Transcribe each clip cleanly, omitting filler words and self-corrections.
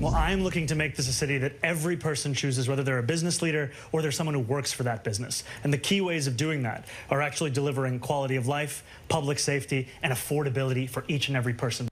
Well, I'm looking to make this a city that every person chooses, whether they're a business leader or they're someone who works for that business. And the key ways of doing that are actually delivering quality of life, public safety, and affordability for each and every person.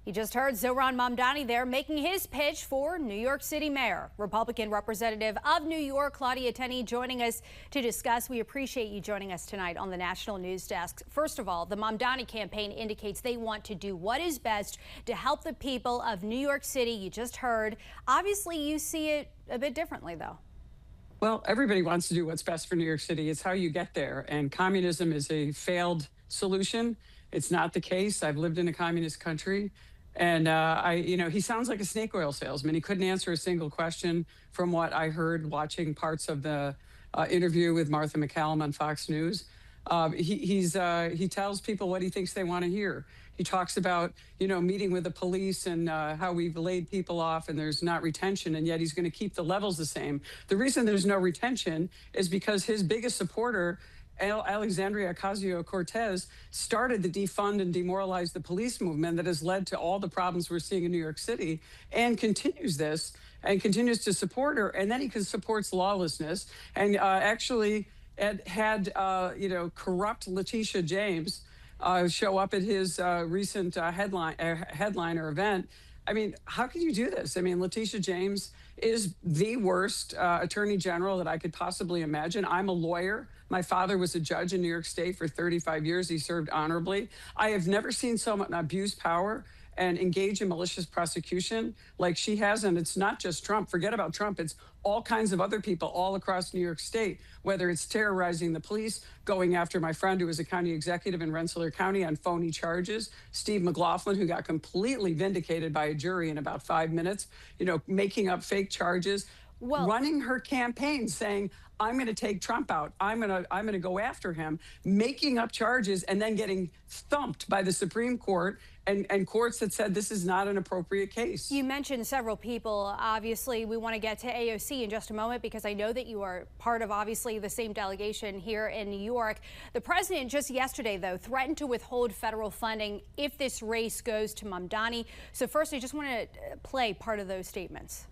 You just heard Zohran Mandani there making his pitch for New York City Mayor. Republican Representative of New York, Claudia Tenney, joining us to discuss. We appreciate you joining us tonight on the National News Desk. First of all, the Mamdani campaign indicates they want to do what is best to help the people of New York City. You just heard. Obviously, you see it a bit differently, though. Well, everybody wants to do what's best for New York City. It's how you get there. And communism is a failed solution. It's not the case. I've lived in a communist country. And he sounds like a snake oil salesman. He couldn't answer a single question from what I heard watching parts of the interview with Martha McCallum on Fox News. He tells people what he thinks they want to hear. He talks about, meeting with the police and how we've laid people off and there's not retention, and yet he's going to keep the levels the same. The reason there's no retention is because his biggest supporter, Alexandria Ocasio-Cortez, started the defund and demoralize the police movement that has led to all the problems we're seeing in New York City, and continues this and continues to support her. And then he supports lawlessness and actually had corrupt Letitia James show up at his recent headliner event. I mean, how could you do this? I mean, Letitia James is the worst attorney general that I could possibly imagine. I'm a lawyer. My father was a judge in New York State for 35 years. He served honorably. I have never seen someone abuse power and engage in malicious prosecution like she has. And it's not just Trump. Forget about Trump. It's all kinds of other people all across New York State, whether it's terrorizing the police, going after my friend who was a county executive in Rensselaer County on phony charges, Steve McLaughlin, who got completely vindicated by a jury in about 5 minutes, making up fake charges, running her campaign saying, I'm going to take Trump out. I'm going to go after him, making up charges and then getting thumped by the Supreme Court and courts that said this is not an appropriate case. You mentioned several people. Obviously, we want to get to AOC in just a moment because I know that you are part of, obviously, the same delegation here in New York. The president just yesterday, though, threatened to withhold federal funding if this race goes to Mamdani. So first, I just want to play part of those statements.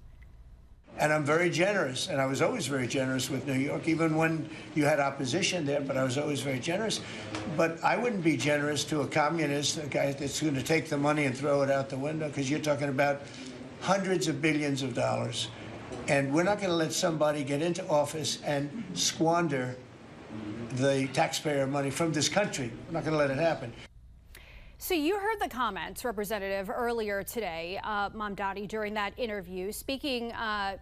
And I'm very generous, and I was always very generous with New York, even when you had opposition there, but I was always very generous. But I wouldn't be generous to a communist, a guy that's going to take the money and throw it out the window, because you're talking about hundreds of billions of dollars. And we're not going to let somebody get into office and squander the taxpayer money from this country. We're not going to let it happen. So you heard the comments, Representative, earlier today, Mamdani, during that interview, speaking, a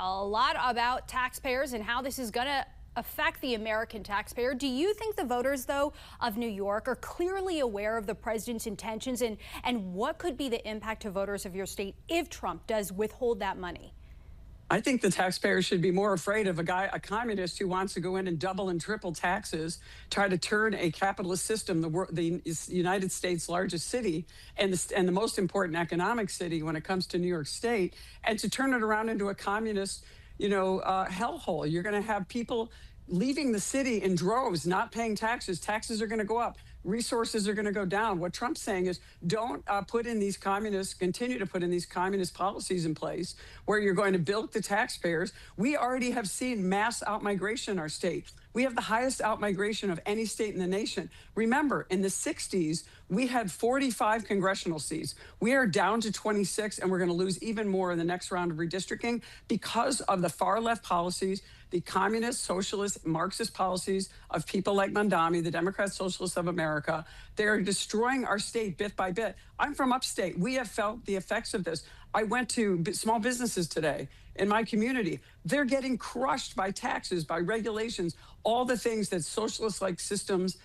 lot about taxpayers and how this is going to affect the American taxpayer. Do you think the voters, though, of New York are clearly aware of the president's intentions and what could be the impact to voters of your state if Trump does withhold that money? I think the taxpayers should be more afraid of a communist who wants to go in and double and triple taxes, try to turn a capitalist system, the United States' largest city and the most important economic city when it comes to New York State, and to turn it around into a communist, hellhole. You're going to have people leaving the city in droves, not paying taxes. Taxes are going to go up. Resources are going to go down. What Trump's saying is don't continue to put in these communist policies in place where you're going to bilk the taxpayers. We already have seen mass outmigration in our state. We have the highest outmigration of any state in the nation. Remember, in the 60s, we had 45 congressional seats. We are down to 26, and we're going to lose even more in the next round of redistricting because of the far left policies, the communist, socialist, Marxist policies of people like Mamdani, the Democrat Socialists of America. They're destroying our state bit by bit. I'm from upstate. We have felt the effects of this. I went to small businesses today in my community. They're getting crushed by taxes, by regulations, all the things that socialist-like systems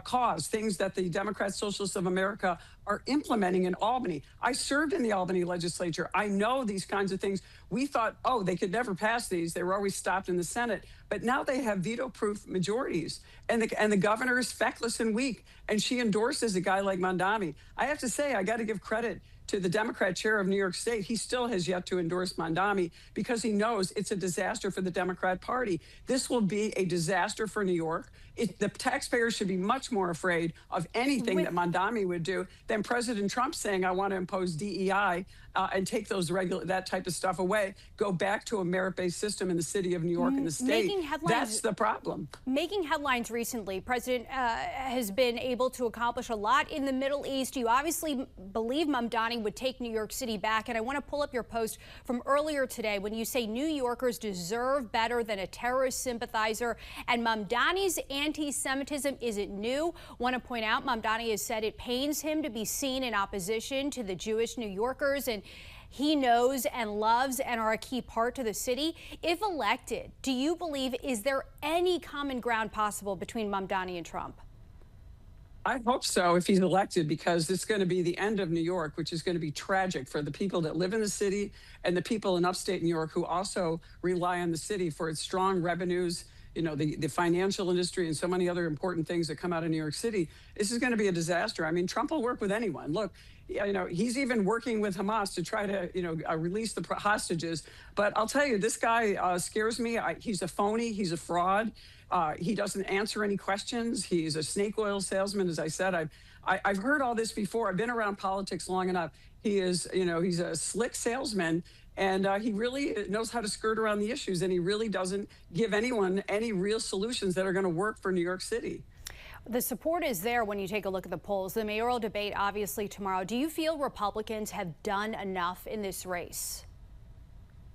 cause, things that the Democrat Socialists of America are implementing in Albany. I served in the Albany legislature. I know these kinds of things. We thought, oh, they could never pass these. They were always stopped in the Senate. But now they have veto-proof majorities. And the governor is feckless and weak. And she endorses a guy like Mamdani. I have to say, I got to give credit to the Democrat chair of New York State. He still has yet to endorse Mamdani because he knows it's a disaster for the Democrat Party. This will be a disaster for New York. The taxpayers should be much more afraid of anything that Mamdani would do than President Trump saying, I want to impose DEI and take that type of stuff away, go back to a merit-based system in the city of New York and the state. That's the problem. Making headlines recently, President has been able to accomplish a lot in the Middle East. You obviously believe Mamdani would take New York City back. And I want to pull up your post from earlier today when you say New Yorkers deserve better than a terrorist sympathizer. And Mamdani's anti-Semitism isn't new. Want to point out, Mamdani has said it pains him to be seen in opposition to the Jewish New Yorkers, and he knows and loves and are a key part to the city. If elected, do you believe, is there any common ground possible between Mamdani and Trump? I hope so if he's elected, because it's going to be the end of New York, which is going to be tragic for the people that live in the city and the people in upstate New York who also rely on the city for its strong revenues, you know, the financial industry and so many other important things that come out of New York City. This is going to be a disaster. I mean, Trump will work with anyone. Look, you know, he's even working with Hamas to try to, you know, release the hostages. But I'll tell you, this guy scares me. He's a phony. He's a fraud. He doesn't answer any questions. He's a snake oil salesman. As I said, I've heard all this before. I've been around politics long enough. He is, you know, he's a slick salesman. And he really knows how to skirt around the issues, and he really doesn't give anyone any real solutions that are going to work for New York City. The support is there when you take a look at the polls. The mayoral debate, obviously, tomorrow. Do you feel Republicans have done enough in this race?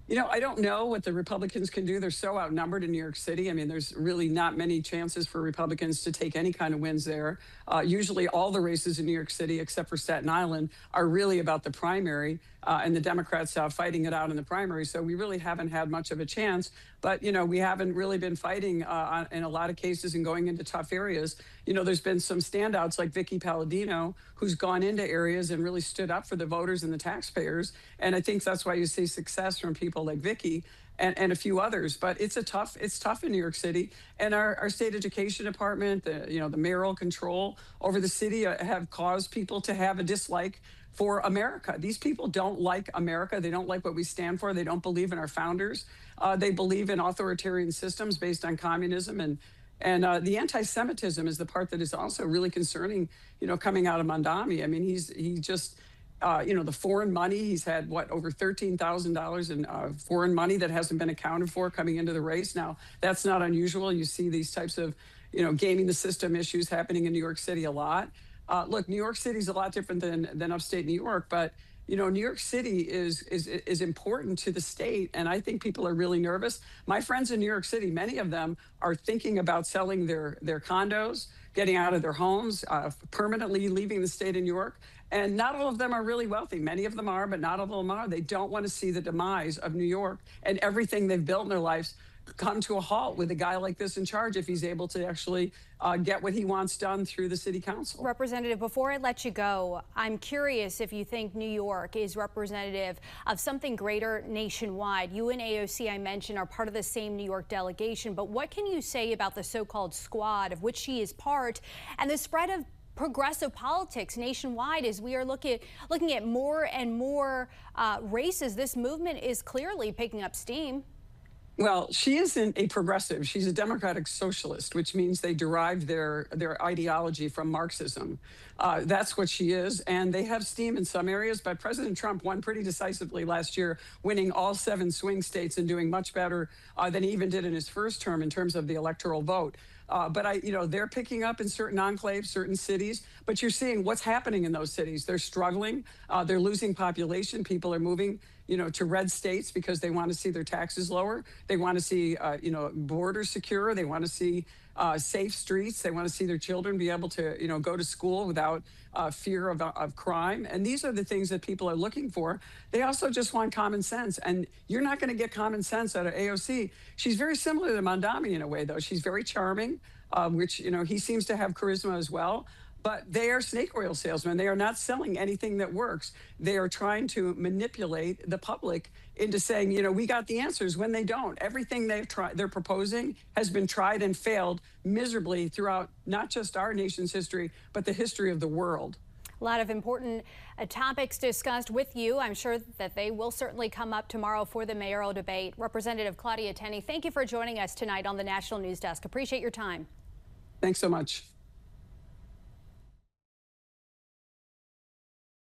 You know, I don't know what the Republicans can do. They're so outnumbered in New York City. I mean, there's really not many chances for Republicans to take any kind of wins there. Usually all the races in New York City, except for Staten Island, are really about the primary, and the Democrats fighting it out in the primary. So we really haven't had much of a chance. But, you know, we haven't really been fighting in a lot of cases and going into tough areas. You know, there's been some standouts like Vicky Palladino, who's gone into areas and really stood up for the voters and the taxpayers. And I think that's why you see success from people like Vicky and a few others. But it's tough in New York City. And our state education department, the mayoral control over the city have caused people to have a dislike for America. These people don't like America. They don't like what we stand for. They don't believe in our founders. They believe in authoritarian systems based on communism. And the anti-Semitism is the part that is also really concerning, you know, coming out of Mamdani. I mean, he just, you know, the foreign money, he's had, what, over $13,000 in foreign money that hasn't been accounted for coming into the race. Now, that's not unusual. You see these types of, you know, gaming the system issues happening in New York City a lot. Look, New York City is a lot different than upstate New York, but you know, New York City is important to the state, and I think people are really nervous. My friends in New York City, many of them are thinking about selling their condos, getting out of their homes, permanently leaving the state of New York. And not all of them are really wealthy. Many of them are, but not all of them are. They don't want to see the demise of New York and everything they've built in their lives come to a halt with a guy like this in charge if he's able to actually get what he wants done through the city council. Representative, before I let you go, I'm curious if you think New York is representative of something greater nationwide. You and AOC, I mentioned, are part of the same New York delegation, but what can you say about the so-called squad of which she is part and the spread of progressive politics nationwide as we are looking at more and more races? This movement is clearly picking up steam. Well, she isn't a progressive. She's a democratic socialist, which means they derived their ideology from Marxism. That's what she is. And they have steam in some areas. But President Trump won pretty decisively last year, winning all 7 swing states and doing much better than he even did in his first term in terms of the electoral vote. But they're picking up in certain enclaves, certain cities. But you're seeing what's happening in those cities. They're struggling. They're losing population. People are moving, to red states because they want to see their taxes lower. They want to see, borders secure. They want to see safe streets. They want to see their children be able to, go to school without fear of crime. And these are the things that people are looking for. They also just want common sense. And you're not going to get common sense out of AOC. She's very similar to Mamdani in a way, though. She's very charming, which, he seems to have charisma as well. But they are snake oil salesmen. They are not selling anything that works. They are trying to manipulate the public into saying, we got the answers when they don't. Everything they're proposing has been tried and failed miserably throughout not just our nation's history, but the history of the world. A lot of important topics discussed with you. I'm sure that they will certainly come up tomorrow for the mayoral debate. Representative Claudia Tenney, thank you for joining us tonight on the National News Desk. Appreciate your time. Thanks so much.